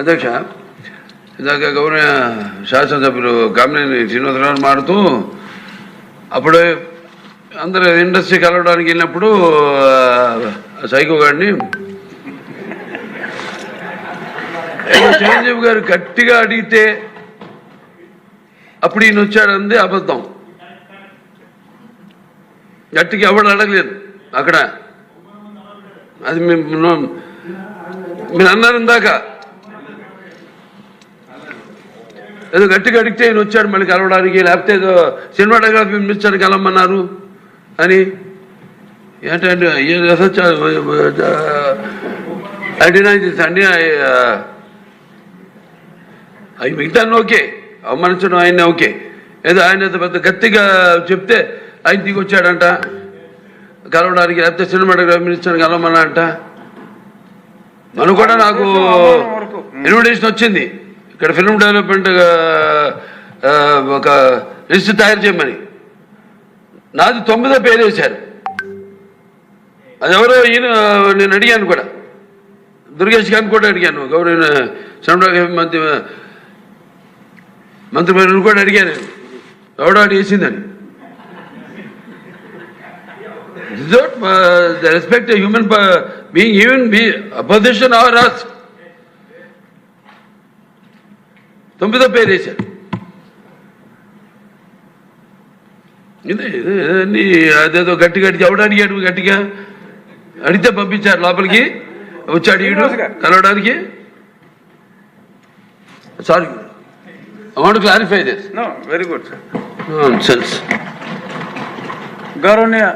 అధ్యక్ష, ఇందాక గౌరవ శాసనసభ్యులు కామినేని శ్రీనివాసరావు మాడుతూ అప్పుడు అందరూ ఇండస్ట్రీ కలవడానికి వెళ్ళినప్పుడు సైకో గారిని చిరంజీవి గారు గట్టిగా అడిగితే అప్పుడు ఈయన వచ్చాడంది అబద్ధం. గట్టిగా ఎవడు అడగలేదు అక్కడ. అది మీరు అన్నారు ఇందాక, ఏదో గట్టిగా అడిగితే ఈయన వచ్చాడు మళ్ళీ కలవడానికి, లేకపోతే ఏదో సినిమాటోగ్రఫీ మినిస్టర్ కలవమన్నారు అని. ఏంటంటే అండి అవి మిగతా ఓకే, అవమానించడం ఆయన ఓకే. ఏదో ఆయన పెద్ద గట్టిగా చెప్తే ఆయన దిగి వచ్చాడంట కలవడానికి, లేకపోతే సినిమాటోగ్రఫీ మినిస్టర్ కలవమన్నా అంట. మనం కూడా నాకు ఇన్విటేషన్ వచ్చింది ఇక్కడ ఫిల్మ్ డెవలప్మెంట్ ఒక లిస్ట్ తయారు చేయమని. నాది 9వ పేరు వేశారు. అది ఎవరో ఈయన నేను అడిగాను కూడా, దుర్గేష్ గారిని కూడా అడిగాను, గౌరవ సినిమాటోగ్రఫీ మంత్రి కూడా అడిగాను ఎవడో అడిగేసిందని. The respect a human being, even be opposition or us. 9వ పేరు వేశారు. ఇదే అదేదో గట్టి ఎవడు అడిగాడు, గట్టిగా అడిగితే పంపించారు లోపలికి, వచ్చాడు ఈడు కలవడానికి. Sorry, I want to clarify this. No, very good, sir. Nonsense. Gauraniya